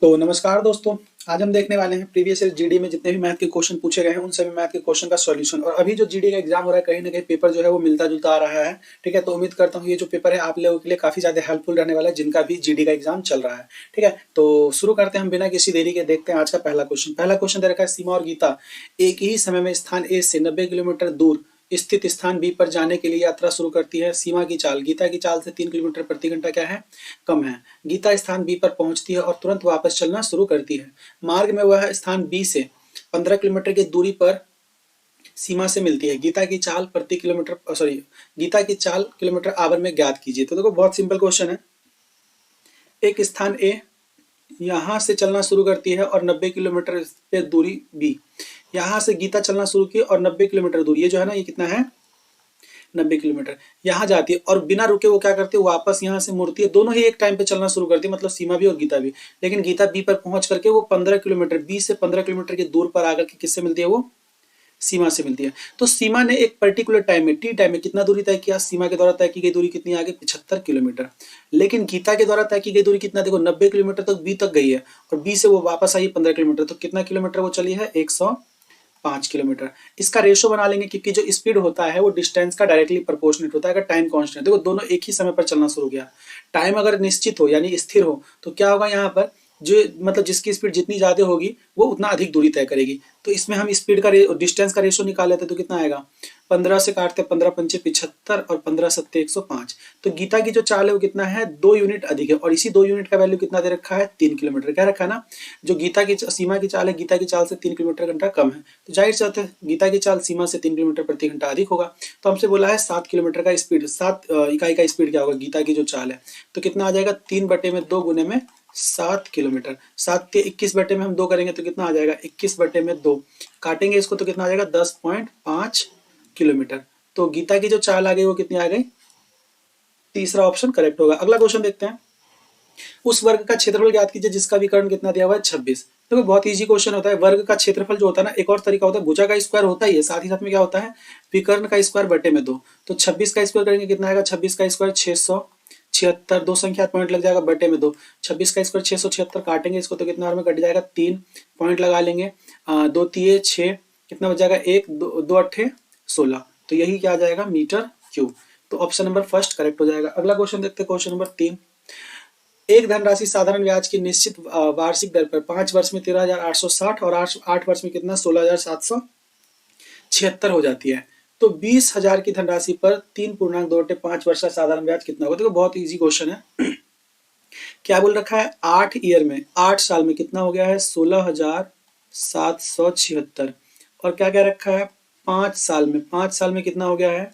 तो नमस्कार दोस्तों। आज हम देखने वाले हैं प्रीवियस ईयर जीडी में जितने भी मैथ के क्वेश्चन पूछे गए हैं उन सभी मैथ के क्वेश्चन का सॉल्यूशन। और अभी जो जीडी का एग्जाम हो रहा है कहीं ना कहीं पेपर जो है वो मिलता जुलता आ रहा है। ठीक है, तो उम्मीद करता हूँ ये जो पेपर है आप लोगों के लिए काफी ज्यादा हेल्पफुल रहने वाला है जिनका भी जीडी का एग्जाम चल रहा है। ठीक है, तो शुरू करते हैं हम बिना किसी देरी के। देखते हैं आज का पहला क्वेश्चन। पहला क्वेश्चन दे रखा है, सीमा और गीता एक ही समय में स्थान ए से 90 किलोमीटर दूर स्थित स्थान बी पर जाने के लिए यात्रा शुरू करती है। सीमा की चाल गीता की चाल से 3 किलोमीटर प्रति घंटा क्या है, कम है। गीता स्थान बी पर पहुंचती है और तुरंत वापस चलना शुरू करती है। मार्ग में वह स्थान बी से 15 किलोमीटर की दूरी पर सीमा से मिलती है। गीता की चाल किलोमीटर आवर में ज्ञात कीजिए। तो देखो बहुत सिंपल क्वेश्चन है। एक स्थान ए यहाँ से चलना शुरू करती है और 90 किलोमीटर पे दूरी बी। यहाँ से गीता चलना शुरू की और 90 किलोमीटर दूरी, ये जो है ना, ये कितना है, 90 किलोमीटर। यहाँ जाती है और बिना रुके वो क्या करती है, वापस यहाँ से मुड़ती है। दोनों ही एक टाइम पे चलना शुरू करती है, मतलब सीमा भी और गीता भी। लेकिन गीता बी पर पहुंच करके वो 15 किलोमीटर, बी से 15 किलोमीटर की दूर पर आकर के किससे मिलती है, वो सीमा से मिलती है। तो सीमा ने एक पर्टिकुलर टाइम में, टी टाइम में कितना दूरी तय किया, सीमा के द्वारा तय की गई दूरी कितनी आगे, 75 किलोमीटर। लेकिन गीता के द्वारा तय की गई दूरी कितना, देखो 90 किलोमीटर तक बी तक गई है और बी से वो वापस आई 15 किलोमीटर। तो कितना किलोमीटर वो चली है, 105 किलोमीटर। इसका रेशो बना लेंगे क्योंकि जो स्पीड होता है वो डिस्टेंस का डायरेक्टली प्रोपोर्शनेट होता है। अगर टाइम कांस्टेंट, देखो दोनों एक ही समय पर चलना शुरू किया, टाइम अगर निश्चित हो यानी स्थिर हो तो क्या होगा, यहाँ पर जो मतलब जिसकी स्पीड जितनी ज्यादा होगी वो उतना अधिक दूरी तय करेगी। तो इसमें हम स्पीड का डिस्टेंस का रेशो निकाल लेते तो कितना आएगा, 15 से काटते 15 पंचे 75 और 15 सत्ते 105। तो गीता की जो चाल है वो कितना है, 2 यूनिट अधिक है। और इसी 2 यूनिट का वैल्यू कितना दे रखा है, 3 किलोमीटर। क्या रखा है ना, जो गीता की सीमा की चाल है, गीता की चाल से 3 किलोमीटर घंटा कम है। तो जाहिर सी बात है गीता की चाल सीमा से 3 किलोमीटर प्रति घंटा अधिक होगा। तो हमसे बोला है 7 किलोमीटर का स्पीड, 7 इकाई का स्पीड क्या होगा गीता की जो चाल है। तो कितना आ जाएगा, 3/2 गुने में 7 किलोमीटर। 7 के 21 बटे में हम 2 करेंगे तो कितना आ जाएगा, 21/2। काटेंगे इसको तो कितना आ जाएगा, 10.5 किलोमीटर। तो गीता की जो चाल आ गई वो कितनी आ गई, तीसरा ऑप्शन करेक्ट होगा। अगला क्वेश्चन देखते हैं। उस वर्ग का क्षेत्रफल ज्ञात कीजिए जिसका विकर्ण कितना दिया हुआ है, 26। देखो बहुत इजी क्वेश्चन होता है। वर्ग का क्षेत्रफल जो होता है ना, एक और तरीका होता है, भुजा का स्क्वायर होता ही है, साथ ही साथ में क्या होता है, विकर्ण का स्क्वायर बटे में 2। तो 26 का स्क्वायर करेंगे कितना आएगा, 26 का स्क्वायर 676, दो संख्या पॉइंट लग जाएगा बटे में 2। 26 का स्क्वायर 676, काटेंगे इसको तो कितना में कट जाएगा, 3 पॉइंट लगा लेंगे, 2 तिये 6, कितना बच जाएगा, 1 2 अट्ठे 16। तो यही क्या आ जाएगा, मीटर क्यूब। तो ऑप्शन नंबर फर्स्ट करेक्ट हो जाएगा। अगला क्वेश्चन देखते हैं, क्वेश्चन नंबर 3। एक धनराशि साधारण ब्याज की निश्चित वार्षिक दर पर 5 वर्ष में 13,860 और 8 वर्ष में कितना, 16,776 हो जाती है। तो 20,000 की धनराशि पर 3.2/5 वर्ष का साधारण ब्याज कितना होगा। देखो बहुत इजी क्वेश्चन है। क्या बोल रखा है, 8 ईयर में, 8 साल में कितना हो गया है, 16,776। और क्या क्या रखा है, 5 साल में, 5 साल में कितना हो गया है,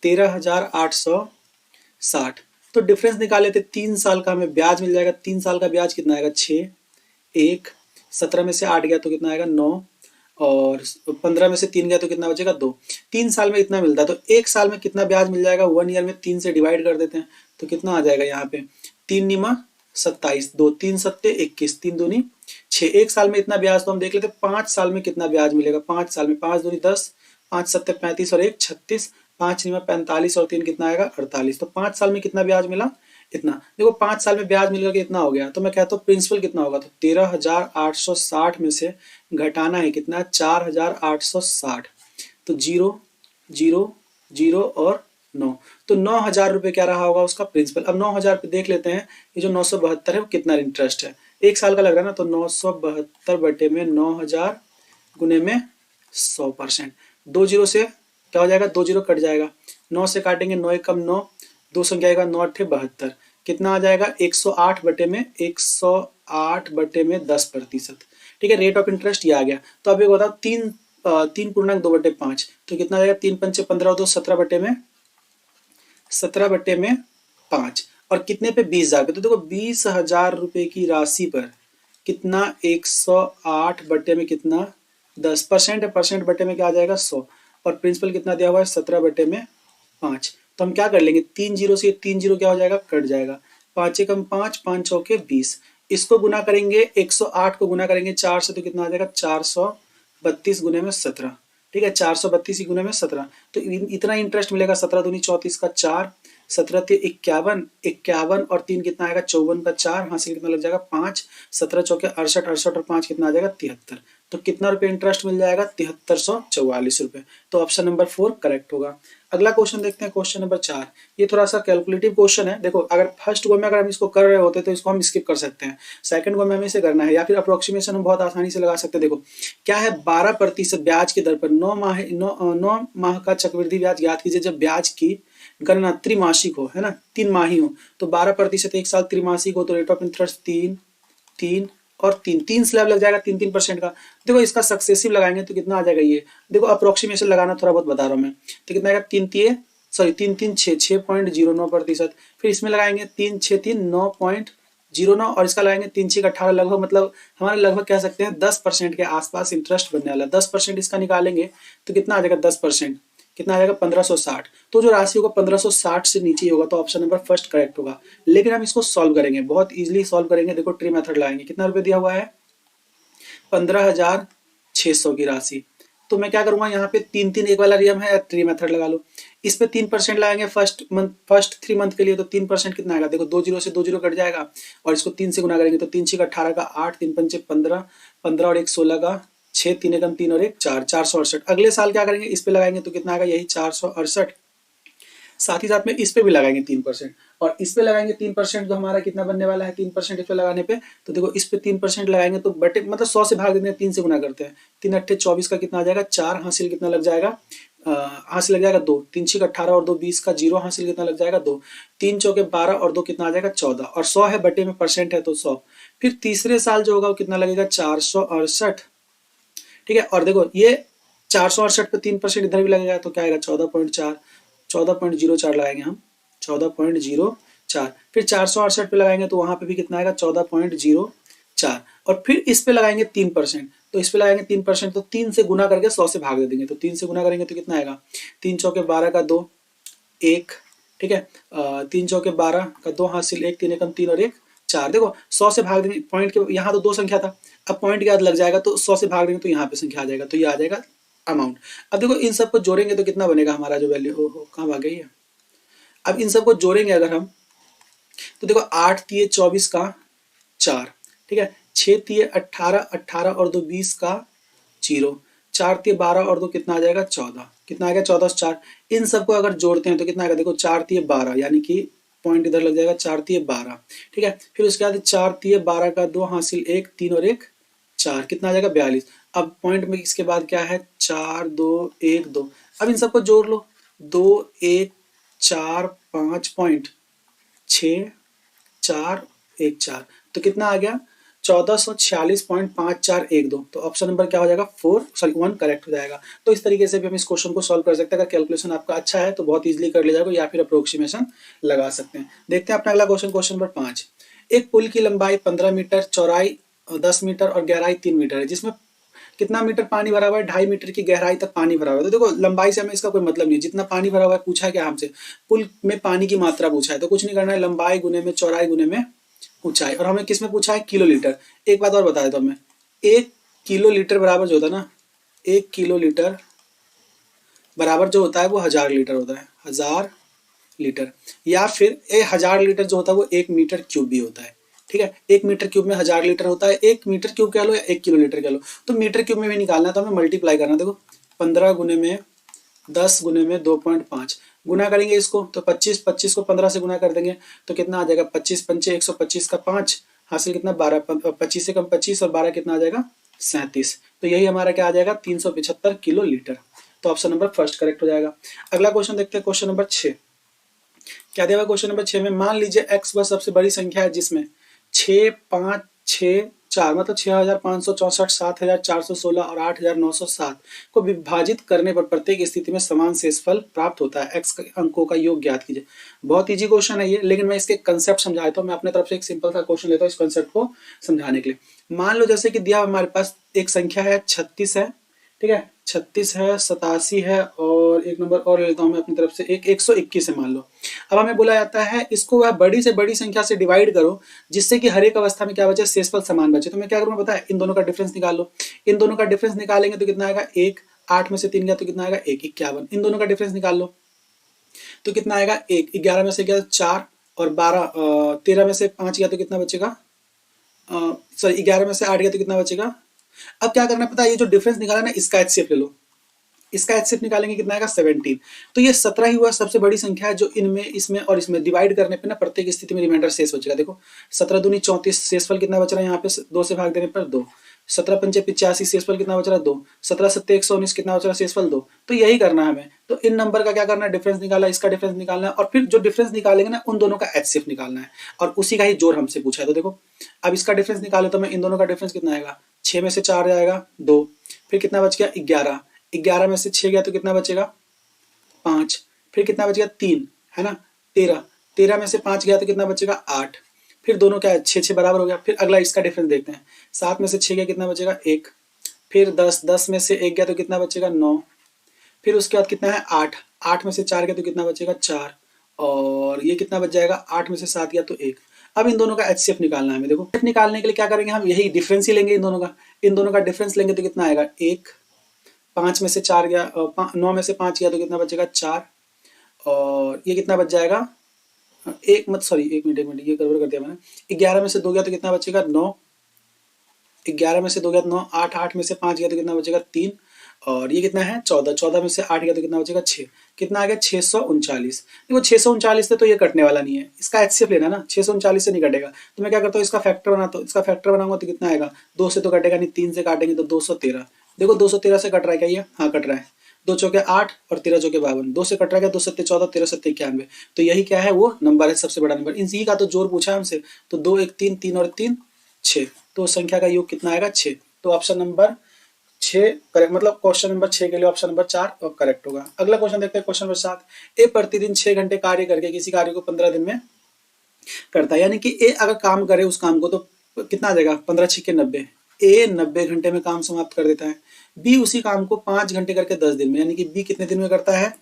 13,860। तो डिफरेंस निकाल लेते, 3 साल का हमें ब्याज मिल जाएगा। 3 साल का ब्याज कितना आएगा, 6, 1, 17 में से 8 गया तो कितना आएगा, 9, और 15 में से 3 गया तो कितना बचेगा, 2। 3 साल में इतना मिलता है तो 1 साल में कितना ब्याज मिल जाएगा, 1 ईयर में 3 से डिवाइड कर देते हैं तो कितना आ जाएगा, यहाँ पे 3 निमा 27, 2 3 सत्ते 21, 3 दूनी 6। 1 साल में इतना ब्याज तो हम देख लेते, 5 साल में कितना ब्याज मिलेगा। 5 साल में 5 दूनी 10, 5 सत्ते 35 और 1 36, 5 निमा 45 और 3 कितना आएगा, 48। तो 5 साल में कितना ब्याज मिला, इतना। देखो 5 साल में ब्याज मिल करके इतना हो गया तो मैं कहता हूँ प्रिंसिपल कितना होगा, तो 13,860 में से घटाना है कितना, 4,860। तो 0 0 0 और 9, तो 9,000 रुपये क्या रहा होगा उसका प्रिंसिपल। अब 9,000 पे देख लेते हैं, ये जो 972 है वो कितना इंटरेस्ट है, 1 साल का लग रहा है ना, तो 972 बटे में 9,000 गुने में 100%। 2 जीरो से क्या हो जाएगा, 2 जीरो कट जाएगा, 9 से काटेंगे 9 कम 9, 2 संख्या आएगा 9 अट्ठे 72, कितना आ जाएगा, 108 बटे में 108 बटे में 10%। ठीक है, रेट ऑफ इंटरेस्ट ये आ गया। तो अब ये बताओ 3.2/5 तो कितना आ जाएगा, 3 पंचे 15 और 2 17 बटे में 5, और कितने पे 20,000 पे। तो देखो 20,000 रुपए की राशि पर कितना, 108 बटे में कितना, 10% है, परसेंट बटे में क्या आ जाएगा, 100, और प्रिंसिपल कितना दिया हुआ है, 17 बटे में 5। तो हम क्या कर लेंगे, 3 जीरो से 3 जीरो क्या हो जाएगा, कट जाएगा, 5 कम 5, 5 चौके 20। इसको गुना करेंगे, 108 को गुना करेंगे 4 से तो कितना आ जाएगा, 432 गुने में 17। ठीक है, 432 गुने में 17, तो इतना इंटरेस्ट मिलेगा। 17 दूनी 34 का 4, 17 3 51, 51 और 3 कितना आएगा 54 का 4, हासिल कितना लग जाएगा 5, 17 चौके 68, 68 और 5 कितना आ जाएगा 73। तो कितना रुपए इंटरेस्ट मिल जाएगा 7344 रुपए। तो ऑप्शन नंबर 4 करेक्ट होगा। अगला क्वेश्चन देखते हैं, क्वेश्चन नंबर 4। ये थोड़ा सा कैलकुलेटिव क्वेश्चन है। देखो अगर फर्स्ट गो में अगर हम इसको कर रहे होते तो इसको हम स्किप कर सकते हैं, सेकंड गो में हमें इसे करना है, या फिर अप्रोक्सीमेशन हम बहुत आसानी से लगा सकते हैं। देखो क्या है, 12% ब्याज की दर पर 9 माह का चक्रवृद्धि ब्याज ज्ञात कीजिए जब ब्याज की गणना त्रिमासिक हो, है ना, 3 माही हो। तो 12% एक साल त्रिमासिक हो तो रेट ऑफ इंटरेस्ट 3 3 और 3 स्लैब लग जाएगा 3% का। देखो इसका सक्सेसिव लगाएंगे तो कितना आ जाएगा, ये देखो अप्रोक्सीमेशन लगाना थोड़ा बहुत बता रहा हूँ मैं। तो कितना आएगा 3 3 6 6.09%। फिर इसमें लगाएंगे 3 6 3 9.09 और इसका लगाएंगे 3 6 18, लगभग मतलब हमारे लगभग कह सकते हैं 10% के आसपास इंटरेस्ट बनने वाला है। 10% इसका निकालेंगे तो कितना आ जाएगा 10%, कितना आ जाएगा 1560। तो जो राशि होगा 1560 से नीचे होगा तो ऑप्शन नंबर फर्स्ट करेक्ट होगा। लेकिन हम इसको सॉल्व करेंगे, बहुत इजीली सॉल्व करेंगे। देखो ट्री मेथड लगाएंगे, कितना रुपए दिया हुआ है 15,600 की राशि। तो मैं क्या करूंगा, यहाँ पे 3 एक वाला नियम है, ट्री मेथड लगा लो। इस पे 3% लगाएंगे फर्स्ट 3 मंथ के लिए। तो 3% कितना आएगा, देखो 2 जीरो से 2 जीरो कट जाएगा और इसको 3 से गुना करेंगे तो 3 6 18 का 8, 3 5 15, 15 और 1 16 का 6, 3 एकम 3 और 1 4, 468। अगले साल क्या करेंगे, इस पे लगाएंगे तो कितना आएगा यही 468। साथ ही साथ में इस पे भी लगाएंगे 3% और इस पे लगाएंगे 3%, जो हमारा कितना बनने वाला है 3% इस पे लगाने पे। तो देखो इस पे 3% लगाएंगे तो बटे मतलब 100 से भाग देते हैं, 3 से गुना करते हैं। 3 8 24 का कितना आ जाएगा 4, हासिल कितना लग जाएगा, हासिल लग जाएगा 2, 3 6 18 और 2 20 का 0, हासिल कितना लग जाएगा 2, 3 चौके 12 और 2 कितना आ जाएगा 14 और 100 है बटे में परसेंट है तो 100। फिर तीसरे साल जो होगा वो कितना लगेगा 468, ठीक है। और देखो ये 468 पे 3% इधर भी लगेगा तो क्या आएगा 14.4, 14.04 लगाएंगे हम 14.04। फिर 468 पे लगाएंगे तो वहां पे भी कितना आएगा 14.04 और फिर इस पे लगाएंगे 3%। तो इस पे लगाएंगे 3% तो 3 से गुना करके 100 से भाग दे देंगे। तो 3 से गुना करेंगे तो कितना आएगा 3 चौके 12 का 2 1, ठीक है। 3 चौके 12 का 2, हासिल 1, 3 एकम 3 और 1 4। देखो 100 से भाग देंगे, पॉइंट के यहाँ तो 2 संख्या था, अब पॉइंट के बाद लग जाएगा तो 100 से भाग देंगे तो यहाँ पे संख्या आ जाएगा, तो ये आ जाएगा अमाउंट। अब देखो इन सबको जोड़ेंगे तो कितना बनेगा हमारा जो वैल्यू, हो कहाँ भाग गई है। अब इन सबको जोड़ेंगे अगर हम तो देखो 8 तिये 24 का 4, ठीक है। 6 तिये 18, 18 और 2 20 का 0, 4 तिये 12 और 2 कितना आ जाएगा 14, कितना आएगा 14 से 4। इन सबको अगर जोड़ते हैं तो कितना आएगा, देखो 4 तिये 12 यानी कि पॉइंट इधर लग जाएगा 4 तिये 12, ठीक है। फिर उसके बाद 4 तिये 12 का 2, हासिल 1, 3 और 1 4, कितना आ जाएगा 42। अब पॉइंट में इसके बाद क्या है 4 2 1 2। अब इन सबको जोड़ लो 2 1 4 5 पॉइंट 6 4 1 4, तो कितना आ गया 1446.5412। तो ऑप्शन नंबर क्या हो जाएगा 1 करेक्ट हो जाएगा। तो इस तरीके से भी हम इस क्वेश्चन को सॉल्व कर सकते हैं। अगर कैलकुलेशन आपका अच्छा है तो बहुत इजीली कर ले जाएगा, या फिर अप्रोक्सीमेशन लगा सकते हैं। देखते हैं अपना अगला क्वेश्चन, क्वेश्चन नंबर 5। एक पुल की लंबाई 15 मीटर, चौड़ाई 10 मीटर और गहराई 3 मीटर है, जिसमें कितना मीटर पानी भरा हुआ है, 2.5 मीटर की गहराई तक पानी भरा हुआ है। तो देखो लंबाई से हमें इसका कोई मतलब नहीं, जितना पानी भरा हुआ है पूछा है क्या हमसे, पुल में पानी की मात्रा पूछा है। तो कुछ नहीं करना है, लंबाई गुने में चौड़ाई गुने में ऊंचाई, और हमें किस में पूछा है किलो लीटर। एक बात और बता देता हूँ मैं, 1 किलो लीटर बराबर जो होता है ना, 1 किलो लीटर बराबर जो होता है वो 1000 लीटर होता है, 1000 लीटर। या फिर 1000 लीटर जो होता है वो 1 मीटर क्यूब भी होता है, ठीक है। 1 मीटर क्यूब में 1000 लीटर होता है, 1 मीटर क्यूब कह लो या 1 किलो लीटर कह लो। तो मीटर क्यूब में भी निकालना है तो हमें मल्टीप्लाई करना। देखो 15 गुने में 10 गुने में 2.5 गुना करेंगे इसको तो 25, 25 को 15 से गुना कर देंगे तो कितना आ जाएगा 25 पंचे 125 का 5, हासिल कितना 12, 25 से कम 25 और 12 कितना आ जाएगा 37। तो यही हमारा क्या आ जाएगा 375 किलो लीटर। तो ऑप्शन नंबर फर्स्ट करेक्ट हो जाएगा। अगला क्वेश्चन देखते हैं, क्वेश्चन नंबर 6। क्या दिया हुआ क्वेश्चन नंबर 6 में, मान लीजिए x वह सबसे बड़ी संख्या है जिसमें 6 5 6 4 मतलब 6564, 7416 और 8907 को विभाजित करने पर प्रत्येक स्थिति में समान शेषफल प्राप्त होता है। x अंकों का योग ज्ञात कीजिए। बहुत इजी क्वेश्चन है ये, लेकिन मैं इसके कंसेप्ट समझाता हूँ। मैं अपने तरफ से एक सिंपल सा क्वेश्चन लेता हूँ इस कंसेप्ट को समझाने के लिए। मान लो जैसे कि दिया हमारे पास एक संख्या है 36 है, ठीक है, 36 है, 87 है और एक नंबर और लेता हूं मैं अपनी तरफ से, एक 121 है मान लो। अब हमें बोला जाता है इसको वह बड़ी से बड़ी संख्या से डिवाइड करो जिससे कि हर एक अवस्था में क्या बचे, शेषफल समान बचे। तो मैं क्या करूंगा पता है, इन दोनों का डिफरेंस निकाल लो। इन दोनों का डिफरेंस निकालेंगे तो कितना आएगा 1, 8 में से 3 गया तो कितना आएगा 1, 51। इन दोनों का डिफरेंस निकाल लो, तो कितना आएगा 1, 11 में से गया 4 और 12 13 में से 5 गया तो कितना बचेगा, सॉरी 11 में से 8 गया तो कितना बचेगा। अब क्या करना है पता है, ये जो डिफरेंस निकाला ना इसका एचसीएफ ले लो, इसका एचसीएफ निकालेंगे कितना आएगा 17। तो ये 17 ही हुआ सबसे बड़ी संख्या है जो इनमें इसमें और इसमें डिवाइड करने पे ना प्रत्येक स्थिति में रिमाइंडर शेष बचेगा। देखो 17 दूनी 34, शेषफल कितना बच रहा है यहाँ पे 2 से भाग देने पर 2, 17 पंचे 85, शेषफल कितना बच रहा है 2, 17 सत्ते 119, कितना बच रहा है शेषफल 2। तो यही करना है हमें, तो इन नंबर का क्या करना है, डिफरेंस निकाला, इसका डिफरेंस निकालना है और फिर जो डिफरेंस निकालेंगे ना उन दोनों का एचसीएफ निकालना है और उसी का ही जोड़ हमसे पूछा है। तो देखो अब इसका डिफरेंस निकाले तो मैं इन दोनों का डिफरेंस कितना आएगा, 6 में से 4 जाएगा 2, फिर कितना बच गया 11, 11 में से 6 गया तो कितना बचेगा 5, फिर कितना बच गया 3 है ना 13, 13 में से 5 गया तो कितना बचेगा 8, फिर दोनों क्या है 6 6 बराबर हो गया। फिर अगला इसका डिफरेंस देखते हैं, 7 में से 6 गया कितना बचेगा 1, फिर 10, 10 में से 1 गया तो कितना बचेगा 9, फिर उसके बाद कितना है 8, 8 में से 4 गया तो कितना बचेगा 4 और ये कितना बच जाएगा 8 में से 7 गया तो 1। अब इन दोनों का एचसीएफ निकालना है हमें। देखो निकालने के लिए क्या करेंगे हम, यही डिफरेंस ही लेंगे इन दोनों का डिफरेंस लेंगे तो कितना आएगा 1, 5 में से 4 गया 9 में से 5 गया तो कितना बचेगा 4 और ये कितना बच जाएगा एक मत सॉरी एक मिनट ये गड़बड़ कर दिया मैंने, 11 में से 2 गया तो कितना बचेगा 9, 11 में से 2 गया तो 9, 8, 8 में से 5 गया तो कितना बचेगा 3 और ये कितना है 14, 14 में से 8 गया तो कितना बचेगा 6, कितना आ गया 639। देखो 639 से तो ये कटने वाला नहीं है, इसका एचसीएफ लेना ना, 639 से नहीं कटेगा तो मैं क्या करता हूँ इसका फैक्टर बनाता हूँ, इसका फैक्टर बनाऊंगा तो कितना आएगा 2 से तो कटेगा नहीं, 3 से काटेंगे तो 213। देखो 213 से कट रहा है क्या ये, हाँ कट रहा है, 2 चौके 8 और 13 चौके 52, 2 से कट रहा है 2 सत्ते 14, 13 सत्ते 91। तो यही क्या है वो नंबर है सबसे बड़ा नंबर, इसी का तो जोड़ पूछा है हमसे। तो 2 1 3, 3 और 3 6, तो संख्या का योग कितना आएगा 6। तो ऑप्शन नंबर 6 करेक्ट, मतलब क्वेश्चन नंबर 6 के लिए ऑप्शन नंबर 4 और करेक्ट होगा। अगला क्वेश्चन देखते हैं क्वेश्चन नंबर 7। ए प्रतिदिन 6 घंटे कार्य करके किसी कार्य को 15 दिन में करता है, यानी कि ए अगर काम करे उस काम को तो कितना आ जाएगा 15 6 90, ए 90 घंटे में काम समाप्त कर देता है। बी उसी काम को 5 घंटे करके 10 दिन में, यानी कि बी कितने दिन में करता है,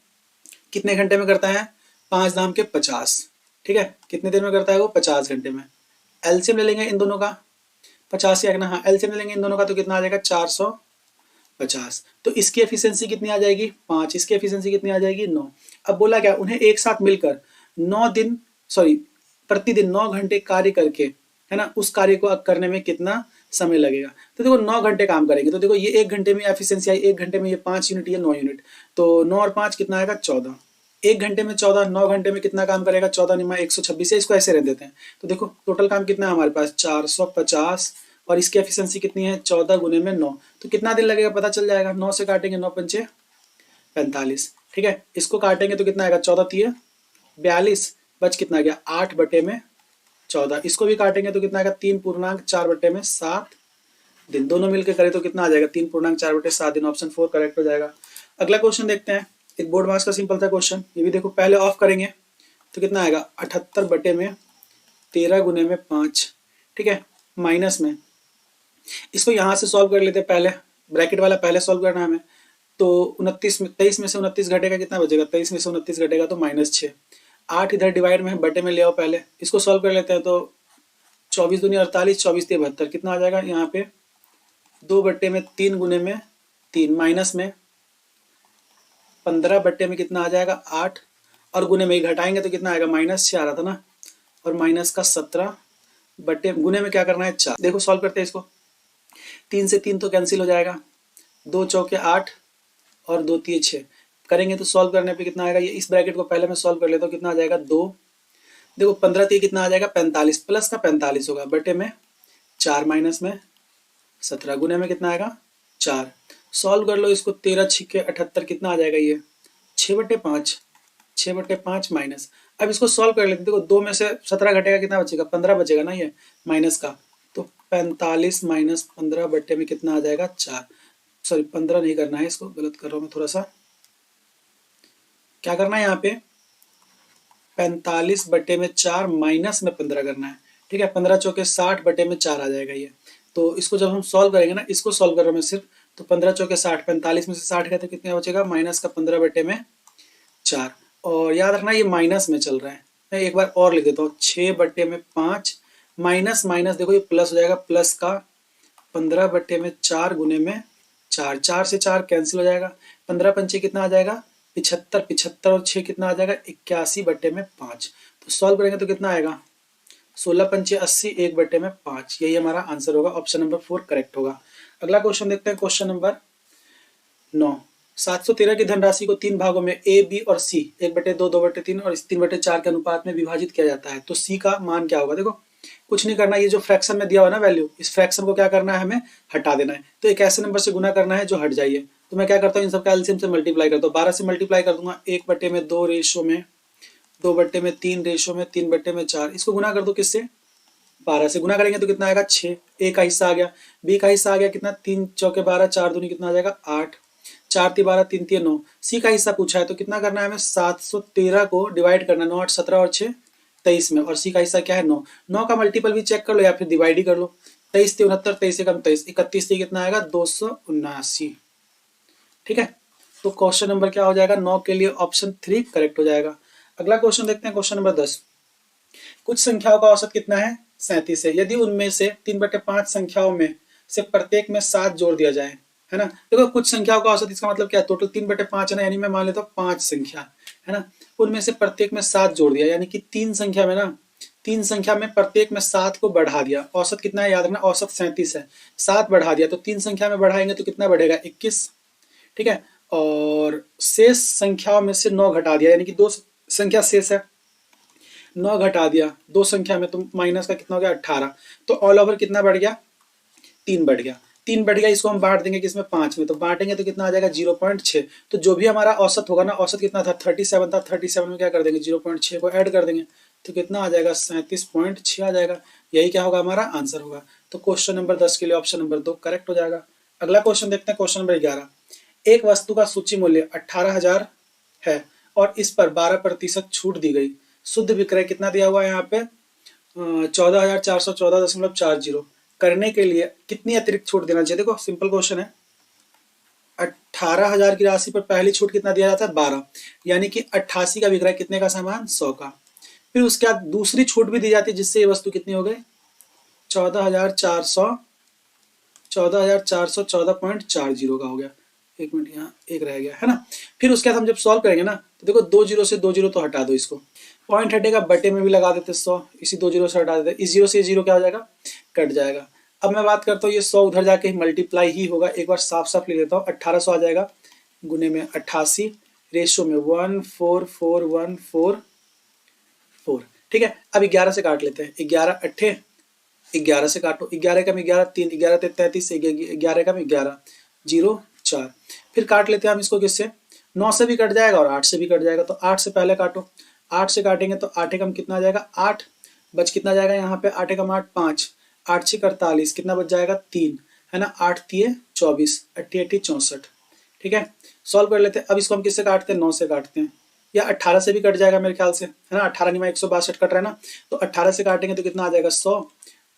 कितने घंटे में करता है 5 दाम के 50, ठीक है कितने दिन में करता है वो 50 घंटे में। एलसीएम ले लेंगे इन दोनों का, 50 से आगे हाँ एलसीएम ले लेंगे इन दोनों का तो कितना आ जाएगा 450। तो इसकी एफिशिएंसी कितनी आ जाएगी 5, इसकी एफिशिएंसी कितनी आ जाएगी 9। अब बोला क्या उन्हें एक साथ मिलकर 9 दिन सॉरी प्रतिदिन 9 घंटे कार्य करके है ना उस कार्य को करने में कितना समय लगेगा। तो देखो 9 घंटे काम करेंगे तो देखो ये 1 घंटे में एफिशिएंसी आई, 1 घंटे में ये 5 यूनिट या 9 यूनिट, तो 9 और 5 कितना आएगा 14, 1 घंटे में 14, 9 घंटे में कितना काम करेगा 14 निमा 126 है, इसको ऐसे रह देते हैं। तो देखो टोटल काम कितना है हमारे पास 450 और इसकी एफिशिएंसी कितनी है 14 गुने में 9, तो कितना दिन लगेगा पता चल जाएगा। 9 से काटेंगे 9 पंचे 45, ठीक है इसको काटेंगे तो कितना आएगा 14 3 42, बच कितना गया 8 बटे में 14, इसको भी काटेंगे तो कितना आएगा 3 पूर्णांक 4 बटे में 7 दिन, दोनों मिलकर करें तो कितना आ जाएगा 3 पूर्णांक 4 बटे 7 दिन, ऑप्शन 4 करेक्ट हो जाएगा। अगला क्वेश्चन देखते हैं, एक बोर्ड मार्क्स का सिंपल था क्वेश्चन, ये भी देखो पहले ऑफ करेंगे तो कितना आएगा 78 बटे में 13 गुने में 5, ठीक है माइनस में इसको यहाँ से सॉल्व कर लेते हैं, पहले ब्रैकेट वाला पहले सॉल्व करना है हमें। तो 29 में 23 में से 29 घटेगा कितना बचेगा, 23 में से 29 घटेगा तो -6, 8 इधर डिवाइड में बटे में ले आओ, पहले इसको सॉल्व कर लेते हैं। तो 24 दूनी 48, 24 3 72, कितना आ जाएगा यहाँ पे 2 बटे में 3 गुने में 3 माइनस में 15 बटे में कितना आ जाएगा 8 और गुने में ही घटाएंगे तो कितना आएगा -6 आ रहा था ना, और माइनस का 17 बटे गुने में क्या करना है 4। देखो सॉल्व करते हैं इसको, 3 से 3 तो कैंसिल हो जाएगा, 2 चौके 8 और 2 3 6 करेंगे तो सॉल्व करने पे कितना आएगा, ये इस ब्रैकेट को पहले मैं सॉल्व कर लेता हूँ, कितना आ जाएगा 2, देखो 15 3 कितना आ जाएगा 45, प्लस का 45 होगा बटे में 4 माइनस में 17 गुने में कितना आएगा 4। सॉल्व कर लो इसको, 13 छिक्के 78 कितना आ जाएगा ये 6 बटे 5, 6 बटे 5 माइनस। अब इसको सॉल्व कर लेते, देखो 2 में से 17 घटेगा कितना बचेगा 15 बचेगा ना ये माइनस का, तो 45 माइनस 15 बटे में कितना आ जाएगा 4, सॉरी 15 नहीं करना है, इसको गलत कर रहा हूँ मैं थोड़ा सा, क्या करना है यहाँ पे 45 बटे में 4 माइनस में 15 करना है, ठीक है 15 चौके 60 बटे में 4 आ जाएगा ये। तो इसको जब हम सॉल्व करेंगे ना, इसको सॉल्व कर रहा हूँ मैं सिर्फ, तो 15 चौके 60, 45 में से 60 गया तो कितना बचेगा माइनस का 15 बटे में 4, और याद रखना ये माइनस में चल रहा है, मैं एक बार और लिख देता हूँ 6 बटे में 5 माइनस माइनस देखो ये प्लस हो जाएगा, प्लस का 15 बटे में 4 गुने में 4, 4 से 4 कैंसिल हो जाएगा, 15 पंचे कितना आ जाएगा 75, 75 और 6 कितना आ जाएगा 81/5। तो सॉल्व करेंगे तो कितना आएगा 16 पंचे 80, 1/5। यही हमारा आंसर होगा, ऑप्शन नंबर 4 करेक्ट होगा। अगला क्वेश्चन देखते हैं, क्वेश्चन नंबर 9। 713 की धनराशि को 3 भागों में ए, बी और सी 1/2, 2/3 और 3/4 के अनुपात में विभाजित किया जाता है, तो सी का मान क्या होगा। देखो कुछ नहीं करना, ये जो फ्रैक्शन में दिया हुआ ना वैल्यू, इस फ्रैक्शन को क्या करना है, हमें हटा देना है। तो एक ऐसे नंबर से गुना करना है जो हट जाइए। तो मैं क्या करता हूँ, इन सबका एलसीएम से मल्टीप्लाई करता हूँ। 12 से मल्टीप्लाई कर दूंगा, 1/2 रेशो में, 2/3 रेशो में, 3/4। इसको गुना कर दो किससे, 12 से गुना करेंगे तो कितना आएगा 6। ए का हिस्सा आ गया, बी का हिस्सा आ गया कितना 3 चौके 12, 4 दूनी कितना आ जाएगा 8, 4 × 12, 3 × 3 9। सी का हिस्सा पूछा है तो कितना करना है हमें 713 को डिवाइड करना है, 9 8 17 और 6 23 में, और सी का हिस्सा क्या है 9। 9 का मल्टीपल भी चेक कर लो या फिर डिवाइड ही कर लो। 23 × 69, 23 से कम 23, 31 से कितना आएगा 279। ठीक है, तो क्वेश्चन नंबर क्या हो जाएगा 9 के लिए ऑप्शन 3 करेक्ट हो जाएगा। अगला क्वेश्चन देखते हैं, क्वेश्चन नंबर 10। कुछ संख्याओं का औसत कितना है 37 है, यदि उनमें से 3/5 संख्याओं में से प्रत्येक में 7 जोड़ दिया जाए, है ना। देखो कुछ संख्याओं का औसत, इसका मतलब क्या है, टोटल 3/5 है ना, यानी मैं मान लेता हूँ 5 संख्या है ना, उनमें से प्रत्येक में 7 जोड़ दिया, यानी कि 3 संख्या में ना, 3 संख्या में प्रत्येक में 7 को बढ़ा दिया। औसत कितना है याद रखना, औसत 37 है, 7 बढ़ा दिया तो 3 संख्या में बढ़ाएंगे तो कितना बढ़ेगा 21। ठीक है, और शेष संख्याओं में से 9 घटा दिया, यानी कि 2 संख्या शेष है, 9 घटा दिया 2 संख्या में, तो माइनस का कितना हो गया 18। तो ऑल ओवर कितना बढ़ गया 3 बढ़ गया, 3 बढ़ गया। इसको हम बांट देंगे किसमें 5 में, तो बांटेंगे तो कितना आ जाएगा 0.6। तो जो भी हमारा औसत होगा ना, औसत कितना था 37 था, 37 में क्या कर देंगे 0.6 को ऐड कर देंगे, तो कितना आ जाएगा 37.6 आ जाएगा। यही क्या होगा हमारा आंसर होगा। तो क्वेश्चन नंबर 10 के लिए ऑप्शन नंबर 2 करेक्ट हो जाएगा। अगला क्वेश्चन देखते हैं, क्वेश्चन नंबर 11। एक वस्तु का सूची मूल्य 18,000 है और इस पर 12% छूट दी गई, शुद्ध विक्रय कितना दिया हुआ है यहाँ पे 14,414.40 करने के लिए कितनी अतिरिक्त छूट देना चाहिए। देखो सिंपल क्वेश्चन है, 18,000 की राशि पर पहली छूट कितना दिया जाता है 12, यानी कि 88 का विक्रय कितने का सामान 100 का। फिर उसके बाद दूसरी छूट भी दी जाती है जिससे ये वस्तु कितनी हो गई 14,414.40 का हो गया। एक मिनट, यहाँ एक रह गया है ना। फिर उसके बाद हम जब सॉल्व करेंगे ना, तो देखो 2 जीरो से 2 जीरो तो हटा दो, इसको पॉइंट हटेगा, बटे में भी लगा देते 100, इसी 2 जीरो से हटा देते, इस जीरो से ये जीरो क्या हो जाएगा कट जाएगा। अब मैं बात करता हूँ, ये 100 उधर जाके मल्टीप्लाई ही होगा, एक बार साफ साफ लिख देता हूँ, 1800 आ जाएगा गुने में 88 रेशो में 14414। ठीक है, अब 11 से काट लेते हैं, 11 अट्ठे 11 से काटो, 11 कम 11 3, 11 33, 11 कम 11 0 4। फिर काट लेते हैं हम इसको किससे 9 से भी कट जाएगा और 8 से भी कट जाएगा, तो 8 से पहले काटो, 8 से काटेंगे तो 8 एकम कितना आ जाएगा 8, बच कितना जाएगा यहाँ पे 8 एकम 8 5, 8 6 48, कितना बच जाएगा 3, है ना, 8 3 24, 8 8 64। ठीक है, सॉल्व कर लेते हैं। अब इसको हम किससे काटते हैं 9 से काटते हैं, या 18 से भी कट जाएगा मेरे ख्याल से, है ना, 18 निमा 162 कट रहा है ना, तो 18 से काटेंगे तो कितना आ जाएगा 100,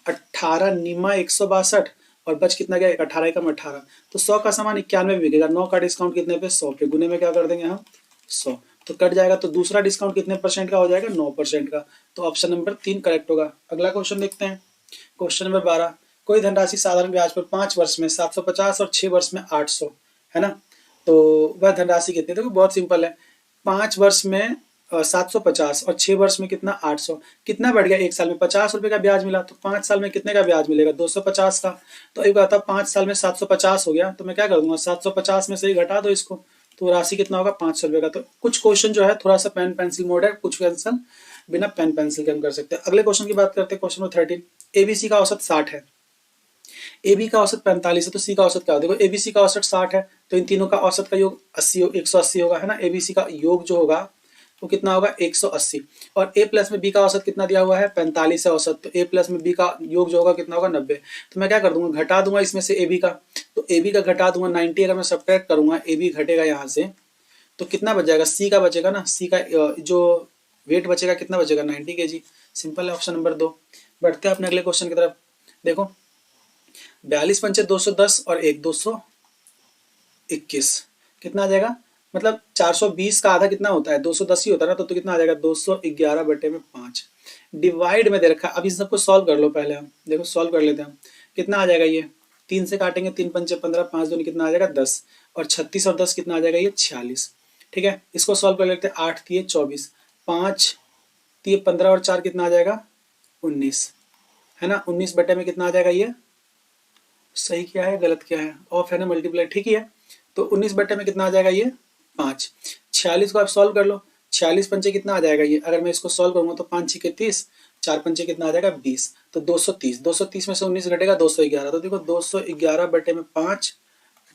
18 निमा 162 और बच कितना गया 18 कम 18, तो 100 का सामान 91 में बिकेगा, 9 का डिस्काउंट कितने पे 100 पे, गुने में क्या कर देंगे हम 100, तो कट जाएगा, तो दूसरा डिस्काउंट कितने % का हो जाएगा 9% का, तो ऑप्शन नंबर 3 करेक्ट होगा। अगला क्वेश्चन देखते हैं, क्वेश्चन नंबर 12। कोई धनराशि साधारण ब्याज पर 5 वर्ष में 750 और 6 वर्ष में 800, है ना, तो वह धनराशि कितनी, देखो बहुत सिंपल है, 5 वर्ष में 750 और 6 वर्ष में कितना 800, कितना बढ़ गया, एक साल में 50 रुपए का ब्याज मिला, तो 5 साल में कितने का ब्याज मिलेगा 250 का। तो एक बात 5 साल में 750 हो गया, तो मैं क्या कर दूंगा 750 में से ही घटा दो इसको, तो राशि कितना होगा 500 रुपए का। तो कुछ क्वेश्चन जो है थोड़ा सा पेन पेंसिल मोड है, कुछ क्वेश्चन बिना पेन पेंसिल के हम कर सकते हैं। अगले क्वेश्चन की बात करते हैं, क्वेश्चन नंबर 13। एबीसी का औसत 60 है, ए बी का औसत 45 है, तो सी का औसत क्या होगा, देखो एबीसी का औसत 60 है, तो इन तीनों का औसत का योग 180 होगा, है ना, एबीसी का योग जो होगा वो कितना होगा 180, और ए प्लस में बी का औसत कितना दिया हुआ है 45 है औसत, तो ए प्लस में बी का योग जो होगा कितना होगा 90। तो मैं क्या कर दूंगा घटा दूंगा इसमें से ए बी का, तो ए बी का घटा दूंगा 90, अगर मैं सब्ट्रैक्ट करूंगा ए बी घटेगा यहाँ से, तो कितना बच जाएगा सी का बचेगा ना, सी का जो वेट बचेगा कितना बचेगा 90 kg। सिंपल है, ऑप्शन नंबर 2। बढ़ते हैं अपने अगले क्वेश्चन की तरफ। देखो 42 पंचे 210 और 1 221 कितना आ जाएगा, मतलब 420 का आधा कितना होता है 210 ही होता है ना, तो कितना आ जाएगा 211/5 डिवाइड में दे रखा है। अब इस सबको सॉल्व कर लो पहले, हम देखो सॉल्व कर लेते हैं हम, कितना आ जाएगा ये 3 से काटेंगे 3 पंचे 15, 5 दूनी कितना आ जाएगा 10, और 36 और 10 कितना आ जाएगा ये 46, ठीक है, इसको सॉल्व कर लेते हैं। 8 तिये 24, 5 तिये 15 और 4 कितना आ जाएगा 19, है ना। 19 बटे में कितना आ जाएगा, ये सही क्या है गलत क्या है, ऑफ है ना, मल्टीप्लाई ठीक ही है। तो 19 बटे में कितना आ जाएगा, ये 5। 46 को आप सॉल्व कर लो, 46 पंचे कितना आ जाएगा ये, अगर मैं इसको सॉल्व करूंगा तो 5 छिके 30, 4 पंचे कितना आ जाएगा 20, तो 230। 230 में से 19 घटेगा 211, तो देखो 211 बटे में 5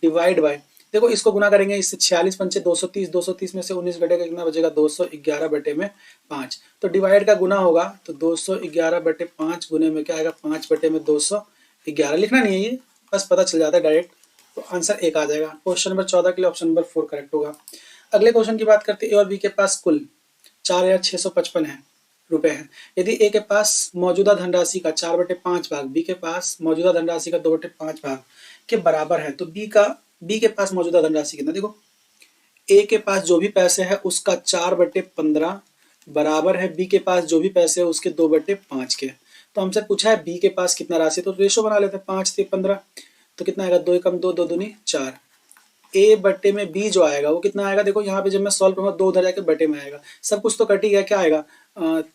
डिवाइड बाय, देखो इसको गुना करेंगे इससे, 46 पंचे 230, 230 में से 19 घटेगा कितना बचेगा 211 बटे में 5, तो डिवाइड का गुना होगा, तो 211 बटे 5 गुने में क्या आएगा 5 बटे में 211, लिखना नहीं है ये, बस पता चल जाता है डायरेक्ट, तो आंसर 1 आ जाएगा। क्वेश्चन नंबर 14 के लिए ऑप्शन नंबर 4 करेक्ट होगा। अगले क्वेश्चन की बात करते हैं, ए और बी के पास कुल 4,655 है रुपए हैं। यदि ए के पास मौजूदा धनराशि का 4/5 भाग बी के पास मौजूदा धनराशि का 2/5 भाग के बराबर है, तो बी के पास मौजूदा धनराशि कितना, देखो ए के पास जो भी पैसे है उसका 4/15 बराबर है बी के पास जो भी पैसे है उसके 2/5 के। तो हमसे पूछा है बी के पास कितना राशि, तो रेशो बना लेते हैं, 5 से 15, तो कितना आएगा 2 एकम 2, 2 दूनी 4। ए बट्टे में बी जो आएगा वो कितना आएगा, देखो यहाँ पे जब मैं सॉल्व करूंगा 2 उधर जाके बटे में आएगा, सब कुछ तो कट ही गया, क्या आएगा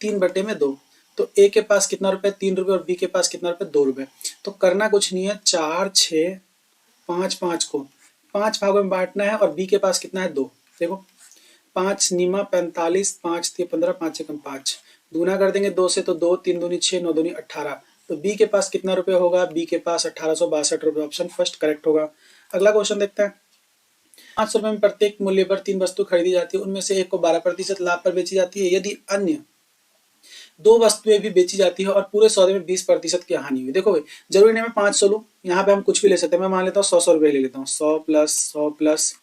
3 बटे में 2। तो ए के पास कितना रुपए 3 रुपए और बी के पास कितना रुपए 2 रुपए। तो करना कुछ नहीं है, 4 6 5 5 को 5 भागों में बांटना है, और बी के पास कितना है 2, देखो 5 नीमा 45, 5 3 15, 5 एकम 5, दूना कर देंगे 2 से तो 2, 3 दूनी 6, 9 दूनी 18। तो बी के पास कितना रुपए होगा, बी के पास 1862 रुपए, ऑप्शन फर्स्ट करेक्ट होगा। अगला क्वेश्चन देखते हैं। 500 रुपए में प्रत्येक मूल्य पर 3 वस्तु खरीदी जाती है, उनमें से एक को 12% लाभ पर बेची जाती है। यदि अन्य 2 वस्तुएं भी बेची जाती है और पूरे सौदे में 20% की हानि हुई, देखो भाई जरूरी नहीं मैं 500 लूँ, यहाँ पे हम कुछ भी ले सकते हैं, मैं मान लेता हूँ 100 रुपए ले लेता हूँ, 100 प्लस 100 प्लस,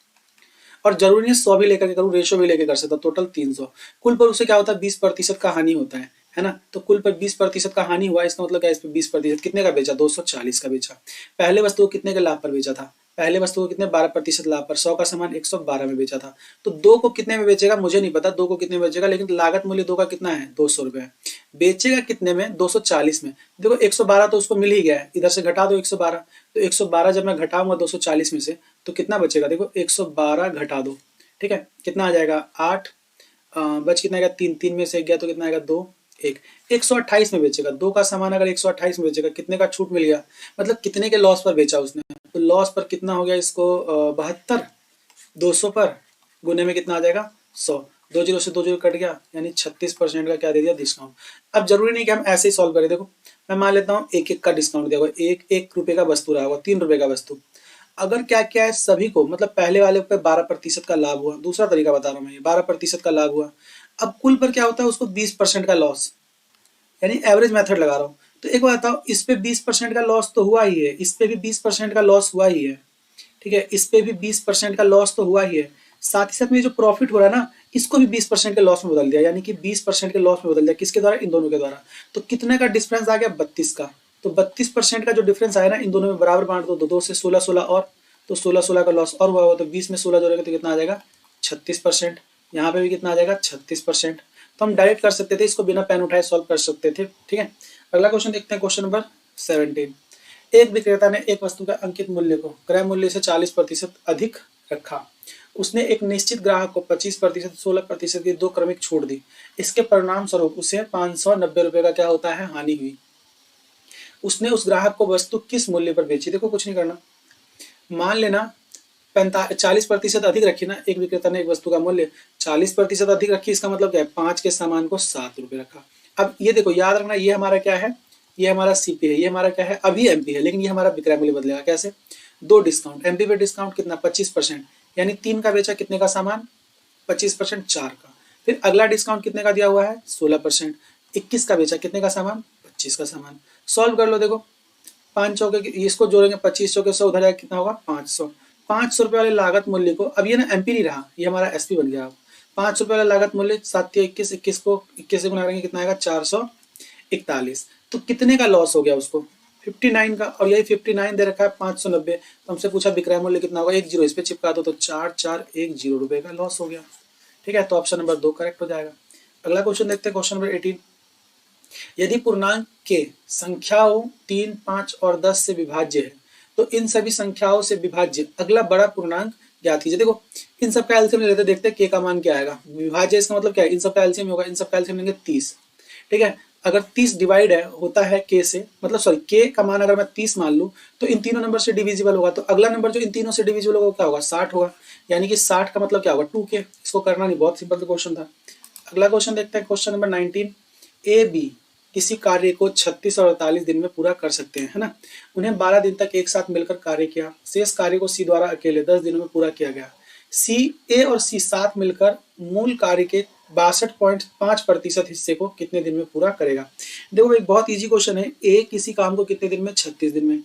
और जरूरी नहीं 100 भी लेकर के करूँ, रेशो भी लेकर कर सकता हूँ, टोटल 300। कुल पर उसे क्या होता है 20% का हानि होता है ना। तो कुल पर 20% का हानि हुआ, इसका मतलब क्या है, इस पर 20% कितने का बेचा 240 का बेचा। पहले वस्तु को कितने के लाभ पर बेचा था, पहले वस्तु को कितने 12% लाभ पर, 100 का सामान 112 में बेचा था। तो 2 को कितने में बेचेगा मुझे नहीं पता 2 को कितने में बेचेगा, लेकिन लागत मूल्य 2 का कितना है 200 रुपए, बेचेगा कितने में 240 में। देखो 112 तो उसको मिल ही गया है, इधर से घटा दो 112, तो 112 जब मैं घटाऊंगा 240 में से तो कितना बचेगा, देखो 112 घटा दो, ठीक है कितना आ जाएगा 8, बच कितना आएगा 3, 3 में से 1 गया तो कितना आएगा 2, 1, 128 में बेचेगा। 2 का सामान अगर 128 में बेचेगा कितने का छूट मिल गया, मतलब कितने के लॉस पर बेचा उसने, तो लॉस पर कितना हो गया इसको 72, 200 पर गुने में कितना आ जाएगा 100, 2 जीरो से 2 जीरो कट गया, यानी 36% का क्या दे दिया डिस्काउंट। अब जरूरी नहीं कि हम ऐसे ही सॉल्व करें, देखो मैं मान लेता हूँ 1 1 का डिस्काउंट दिया होगा, 1 रुपए का वस्तु रहा होगा, 3 रुपए का वस्तु, अगर क्या क्या है सभी को, मतलब पहले वाले पे 12% का लाभ हुआ, दूसरा तरीका बता रहा हूँ मैं, 12% का लाभ हुआ, अब कुल पर क्या होता है उसको 20% का लॉस, यानी एवरेज मेथड लगा रहा हूँ। तो एक बात बताओ, इस पे 20% का लॉस तो हुआ ही है, इस पे भी 20% का लॉस हुआ ही है, ठीक है इस पे भी 20% का लॉस तो हुआ ही है, साथ ही साथ में जो प्रॉफिट हो रहा है ना इसको भी 20% के लॉस में बदल दिया, यानी कि 20% के लॉस में बदल दिया, किसके द्वारा, इन दोनों के द्वारा। तो कितने का डिफरेंस आ गया 32 का, तो 32% का जो डिफरेंस आया ना इन दोनों में बराबर बांट दो, 2 से 16 16 और, तो 16 16 का लॉस और हुआ, तो 20 में 16 जोड़ेगा तो कितना आ जाएगा 36%, यहाँ पे भी कितना आ जाएगा 36%। तो हम डायरेक्ट कर सकते थे, इसको बिना पेन उठाए सॉल्व कर सकते थे, ठीक है। अगला क्वेश्चन देखते हैं, क्वेश्चन नंबर 17। एक विक्रेता ने एक वस्तु का अंकित मूल्य को क्रय मूल्य से 40% अधिक रखा, उसने एक निश्चित ग्राहक को 25%, 16% की 2 क्रमिक छूट दी, इसके परिणाम स्वरूप उसे 590 रुपए का क्या होता है हानि हुई। उसने उस ग्राहक को वस्तु किस मूल्य पर बेची, देखो कुछ नहीं करना, मान लेना 40% अधिक रखी ना, एक विक्रेता ने एक वस्तु का मूल्य 40% अधिक रखी, इसका मतलब क्या है 5 के सामान को 7 रुपए रखा। अब ये देखो याद रखना, ये हमारा क्या है, ये हमारा सीपी है, ये हमारा क्या है अभी एमपी है, लेकिन ये हमारा विक्रय मूल्य बदलेगा कैसे, 2 डिस्काउंट, एमपी पे डिस्काउंट कितना 25%, यानी 3 का बेचा कितने का सामान 25%, 4 का, फिर अगला डिस्काउंट कितने का दिया हुआ है 16%, 21 का बेचा कितने का सामान 25 का सामान। सॉल्व कर लो, देखो 5 चौके इसको जोड़ेंगे 25 चौके 100 उधर जाएगा कितना होगा 500, 500 रुपए वाले लागत मूल्य को, अब ये ना एमपी नहीं रहा, ये हमारा एसपी बन गया। 500 रुपए वाला लागत मूल्य 7 या 21, 21 को 21 से गुना करेंगे कितना आएगा 441, तो कितने का लॉस हो गया उसको 59 का, और यही 59 दे रखा है 590, तो हमसे पूछा विक्रय मूल्य कितना होगा, 1 जीरो इस पे चिपका दो, तो 4410 रुपए का लॉस हो गया, ठीक है। तो ऑप्शन नंबर 2 करेक्ट हो जाएगा। अगला क्वेश्चन देखते हैं, क्वेश्चन नंबर 18। यदि पूर्णांक के संख्याओं 3, 5 और 10 से विभाज्य है, तो इन सभी संख्याओं से विभाज्य अगला बड़ा पूर्णांक ज्ञात कीजिए। देखो इन सब का एलसीएम ले लेते, देखते हैं के का मान क्या आएगा। विभाज्य इसका मतलब क्या है, इन सब का एलसीएम होगा, इन सब का एलसीएम लेंगे 30, ठीक है। अगर 30 डिवाइड है होता है के से, मतलब सॉरी के का मान अगर मैं 30 मान लूँ तो इन तीनों नंबर से डिविजिबल होगा, तो अगला नंबर जो इन तीनों से डिविजिबल होगा क्या होगा, 60 होगा। यानी कि 60 का मतलब क्या होगा 2k। इसको करना नहीं, बहुत सिंपल क्वेश्चन था। अगला क्वेश्चन देखते हैं, क्वेश्चन नंबर 19। ए बी किसी कार्य को 36 और 48 दिन में पूरा कर सकते हैं, है ना। उन्हें 12 दिन तक एक साथ मिलकर कार्य किया, शेष कार्य को सी द्वारा अकेले 10 दिनों में पूरा किया गया। सी ए और सी साथ मिलकर मूल कार्य के 62.5% हिस्से को कितने दिन में पूरा करेगा। देखो एक बहुत इजी क्वेश्चन है। ए किसी काम को कितने दिन में, 36 दिन में।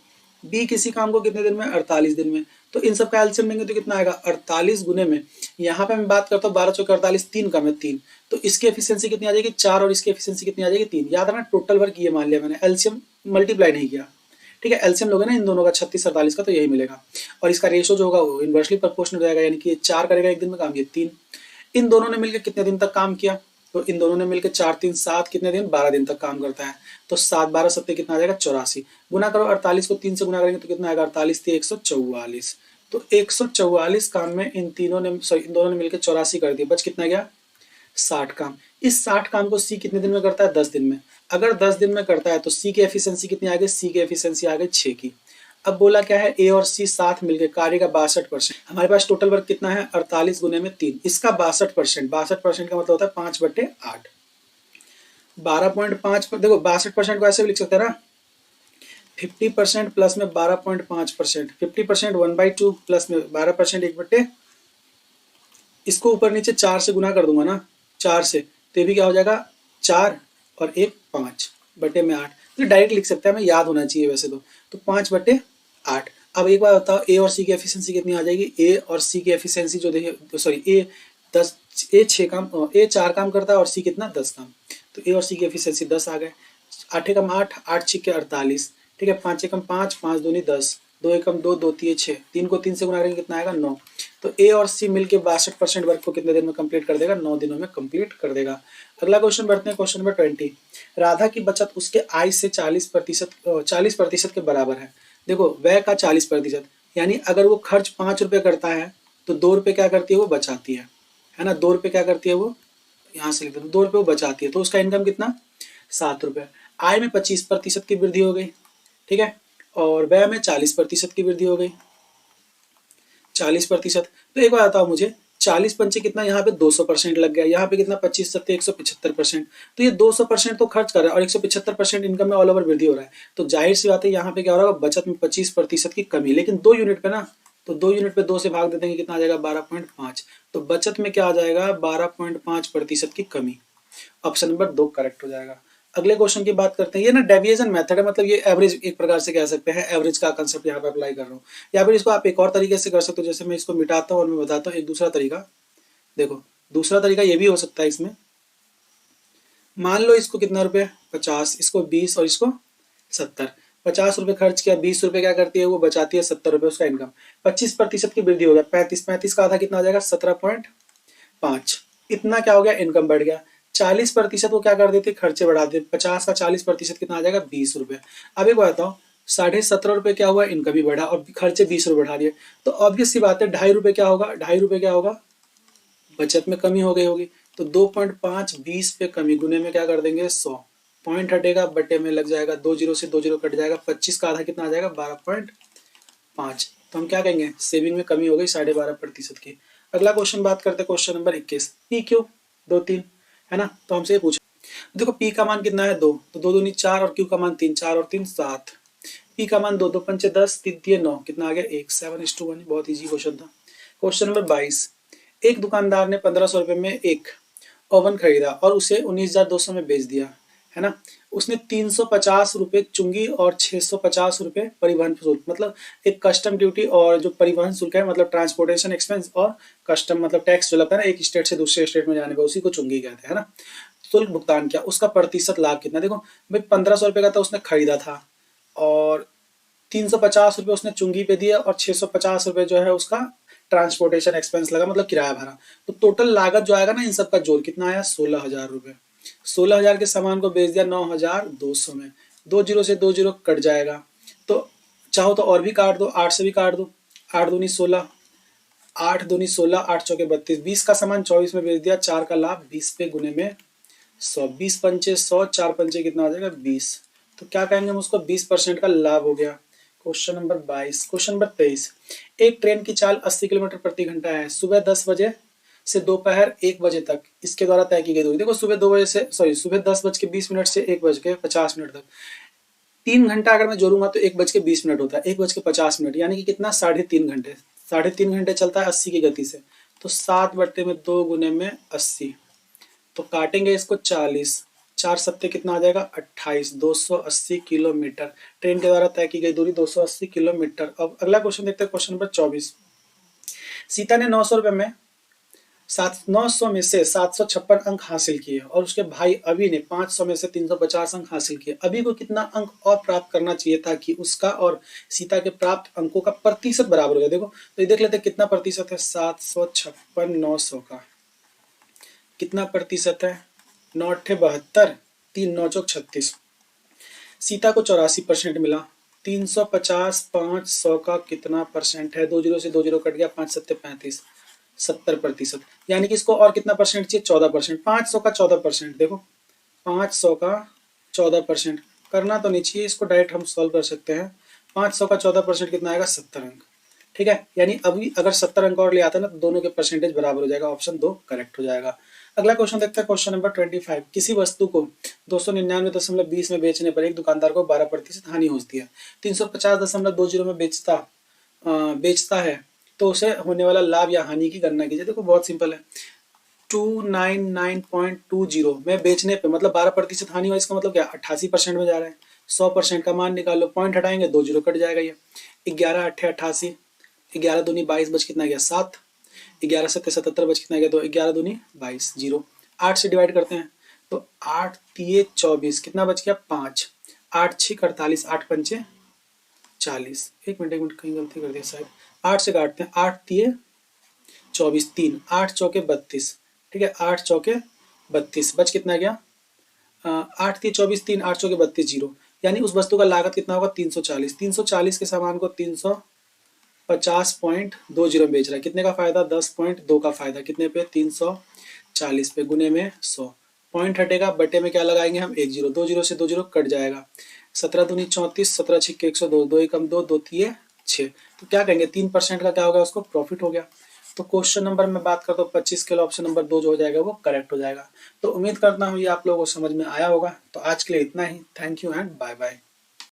बी किसी काम को कितने दिन में, 48 दिन में। तो इन सब का एलसीएम लेंगे तो कितना आएगा, 48 गुने में, यहाँ पे मैं बात करता हूँ 12 चौके 48, 3 का मैं 3, तो इसकी एफिशिएंसी कितनी आ जाएगी 4 और इसकी एफिशिएंसी कितनी आ जाएगी 3। याद रखना टोटल वर्क ये मान लिया मैंने, एलसीएम मल्टीप्लाई नहीं किया, ठीक है। एलसीएम लोगे ना इन दोनों का 36 48 का, तो यही मिलेगा। और इसका रेशो जो होगा वो इनवर्सली प्रोपोर्शनल रहेगा, यानी कि 4 करेगा एक दिन में काम, ये 3। इन दोनों ने मिलकर कितने दिन तक काम किया, तो इन दोनों ने मिलकर 4 3 7 कितने दिन, 12 दिन तक काम करता है। तो 7 12 7 कितना आ जाएगा 84, गुना करो 48 को 3 से गुना करेंगे तो कितना आएगा 48 3 144। तो 144 काम में इन तीनों ने सॉरी इन दोनों ने मिलकर 84 कर दिया, बच कितना गया 60 काम। इस 60 काम को सी कितने दिन में करता है, 10 दिन में। अगर 10 दिन में करता है तो सी की एफिशिएंसी कितनी आ गई, सी की एफिशिएंसी आ गई 6 की। अब बोला क्या है, ए और सी साथ मिलकर कार्य का 62%। हमारे पास टोटल वर्क कितना है 48 गुने में 3, इसका 62%। 62% का मतलब होता है 5/8, 12.5 पर। देखो 62% को ऐसे भी लिख सकते हैं ना, 50% प्लस में 12.5%, 50% 1/2 प्लस में 12% 1/, इसको ऊपर नीचे 4 से गुना कर दूंगा ना, 4 से, तो ये भी क्या हो जाएगा 4 और 1 5/8। तो डायरेक्ट लिख सकते हैं, हमें याद होना चाहिए वैसे तो 5/8। अब एक बार बताओ ए और सी की एफिशिएंसी कितनी आ जाएगी। ए और सी की एफिशिएंसी जो देखिए सॉरी ए 4 काम करता है और सी कितना 10 काम, तो ए और सी की एफिशिएंसी 10 आ गए। 8 एकम 8, 8 6 48, ठीक है। 5 एकम 5, 5 दूनी 10, 2 एकम 2, 2 3 6, 3 को 3 से गुना करेंगे कितना आएगा 9। तो ए और सी मिलके 62% वर्क को कितने दिन में कंप्लीट कर देगा, 9 दिनों में कंप्लीट कर देगा। अगला क्वेश्चन बढ़ते हैं, क्वेश्चन नंबर 20। राधा की बचत उसके आय से 40% के बराबर है। देखो व्यय का 40%, यानी अगर वो खर्च 5 रुपए करता है तो 2 रुपए क्या करती है वो बचाती है ना। 2 रुपए क्या करती है वो, यहाँ से लिख दो 2 रुपए वो बचाती है, तो उसका इनकम कितना 7 रुपए। आय में 25% की वृद्धि हो गई, ठीक है, और व्यय में 40% की वृद्धि हो गई, 40%। तो एक बार बताओ मुझे, 40 पंचे कितना, यहाँ पे 200% लग गया, यहाँ पे कितना 25 सत्ते 175%। तो ये 200% तो खर्च कर रहा है और 175% इनकम में ऑल ओवर वृद्धि हो रहा है। तो जाहिर सी बात है यहाँ पे क्या हो रहा है, बचत में 25% की कमी, लेकिन 2 यूनिट पे ना, तो 2 यूनिट पे 2 से भाग देते हैं कितना आ जाएगा 12.5। तो बचत में क्या आ जाएगा 12.5% की कमी। ऑप्शन नंबर 2 करेक्ट हो जाएगा। अगले क्वेश्चन की बात करते हैं। ये ना डेविएशन मेथड है, मतलब ये एवरेज एक प्रकार से कह सकते हैं, एवरेज का कंसेप्ट यहाँ पे अप्लाई कर रहा हूँ। या फिर इसको आप एक और तरीके से कर सकते हो, जैसे मैं इसको मिटाता हूँ और मैं बताता हूँ एक दूसरा तरीका। देखो दूसरा तरीका ये भी हो सकता है इसमें, मान लो इसको कितना रुपए 50, इसको 20 और इसको 70। 50 रुपए खर्च किया, 20 रुपए क्या करती है वो बचाती है, 70 रुपए उसका इनकम। 25% की वृद्धि हो गया, 35 का आधा कितना आ जाएगा 17.5। इतना क्या हो गया इनकम बढ़ गया। 40% वो क्या कर देते खर्चे बढ़ा देते, 50 का 40% कितना आ जाएगा 20 रुपए। अब एक बात बताओ 17.5 रुपए क्या हुआ इनकम भी बढ़ा और खर्चे 20 रुपए बढ़ा दिए, तो ऑब्वियस सी बात है 2.5 रुपए क्या होगा, 2.5 रुपए क्या होगा बचत में कमी हो गई होगी। तो 2.5 20 पे कमी, गुने में क्या कर देंगे 100, पॉइंट हटेगा बटे में लग जाएगा, 2 जीरो से 2 जीरो कट जाएगा, 25 का आधा कितना आ जाएगा 12.5। तो हम क्या कहेंगे सेविंग में कमी हो गई 12.5% की। अगला क्वेश्चन बात करते हैं, क्वेश्चन नंबर 21। पी क्यू 2 3 है ना, तो हमसे ये पूछा देखो पी का मान कितना है 2, तो 2 दूनी 4 और क्यू का मान 3, 4 और 3 7। पी का मान 2, 2 पंचे 10, 3 3 9, कितना आ गया 1, 7:1। बहुत इजी क्वेश्चन था। Question number 22। एक दुकानदार ने 1500 रुपए में एक ओवन खरीदा और उसे 19,200 में बेच दिया, है ना। उसने 350 रुपए चुंगी और 650 रुपए परिवहन शुल्क, मतलब एक कस्टम ड्यूटी और जो परिवहन शुल्क है मतलब ट्रांसपोर्टेशन एक्सपेंस, और कस्टम मतलब टैक्स जो लगता है ना एक स्टेट से दूसरे स्टेट में जाने का, उसी को चुंगी कहते हैं, है ना। शुल्क भुगतान किया, उसका प्रतिशत लाभ कितना। देखो भाई 1500 रुपए का तो उसने खरीदा था और 350 रुपए उसने चुंगी पे दिया और 650 रुपए जो है उसका ट्रांसपोर्टेशन एक्सपेंस लगा, मतलब किराया भरा। तो टोटल लागत जो आएगा ना इन सब का जोड़ कितना आया 16,000 रुपए। 16,000 के सामान को बेच दिया 9,200 में, 2 जीरो से 2 जीरो कट जाएगा। तो चाहो तो और भी काट दो, 8 से भी काट दो, 8 दूनी 16, 8 दूनी 16, 8 चौके 32, 20 का सामान 24 में बेच दिया, 4 का लाभ 20 पे गुने में 100, 20 पंचे 100, 4 पंचे कितना आ जाएगा 20। तो क्या कहेंगे हम उसको, 20% का लाभ हो गया। Question number 22। क्वेश्चन नंबर 23, एक ट्रेन की चाल 80 किलोमीटर प्रति घंटा है, सुबह 10 बजे से दोपहर 1 बजे तक इसके द्वारा तय की गई दूरी। देखो सुबह 2 बजे से सुबह 10:20 से 1:50 तक 3 घंटा अगर मैं जोड़ूंगा तो 1:20 होता है, 1:50, यानी कि कितना 3.5 घंटे। 3.5 घंटे चलता है 80 की गति से, तो 7/2 गुने में 80। तो काटेंगे इसको 40, 4 सत्ते कितना आ जाएगा 28, 280 किलोमीटर। ट्रेन के द्वारा तय की गई दूरी 280 किलोमीटर। अब अगला क्वेश्चन देखते हैं, क्वेश्चन नंबर 24। सीता ने 900 में से 756 अंक हासिल किए और उसके भाई अभी ने 500 में से 350 अंक हासिल किए। अभी को कितना अंक और प्राप्त करना चाहिए ताकि उसका और सीता के प्राप्त अंकों का प्रतिशत बराबर हो जाए। देखो तो ये देख लेते हैं कितना प्रतिशत है, 756 900 का कितना प्रतिशत है, 9/72, 3 9 चौक 36। सीता को 84% मिला, 350 500 का कितना परसेंट है, 2 जीरो से 2 जीरो कट गया, 5 सत्ते 35, 70%। यानी कि इसको और कितना परसेंट चाहिए, 14%। 500 का 14%, देखो 500 का 14% करना तो नहीं चाहिए, इसको डायरेक्ट हम सॉल्व कर सकते हैं। 500 का 14% कितना आएगा, 70 अंक। ठीक है, यानी अभी अगर 70 अंक और ले आता ना तो दोनों के परसेंटेज बराबर हो जाएगा, ऑप्शन 2 करेक्ट हो जाएगा। अगला क्वेश्चन देखते हैं, क्वेश्चन नंबर 25। किसी वस्तु को 299.20 में बेचने पर एक दुकानदार को 12% हानि होती है, 350.20 में बेचता है, तो उसे होने वाला लाभ या हानि की गणना कीजिए। देखो बहुत सिंपल है, 299.20 में बेचने पे मतलब 12% हानि हुआ, इसका मतलब क्या 88% में जा रहा है। 100% का मान निकालो, पॉइंट हटाएंगे 2 जीरो कट जाएगा, ये 11 8 88, 11 दूनी 22 बच कितना गया 7, 11 7 77 बच कितना गया 2, 11 दूनी 22 जीरो। 8 से डिवाइड करते हैं तो 8 3 24 कितना बच गया 5, 8 6 48, 8 पंचे 40। एक मिनट कहीं गलती कर दिया शायद, 8 से काटते हैं, 8 3 24, 3 8 चौके 32। ठीक है, 8 चौके 32 बच कितना गया 8 3 24, 3 8 चौके 32 जीरो। यानी उस वस्तु का लागत कितना होगा 340। 340 के सामान को 350.20 में बेच रहा है, कितने का फायदा 10.2 का फायदा, कितने पे 340 पे गुने में 100। पॉइंट हटेगा, बटे में क्या लगाएंगे हम 1 जीरो, 2 जीरो से 2 जीरो कट जाएगा, 17 दूनी 34, 17 छिक्के 102, 2 एकम 2, 2 तिये 6। तो क्या कहेंगे 3% का क्या होगा, उसको प्रॉफिट हो गया। तो क्वेश्चन नंबर में बात करता हूँ 25 के लिए ऑप्शन नंबर 2 जो हो जाएगा वो करेक्ट हो जाएगा। तो उम्मीद करता हूँ ये आप लोगों को समझ में आया होगा। तो आज के लिए इतना ही, thank you and bye bye.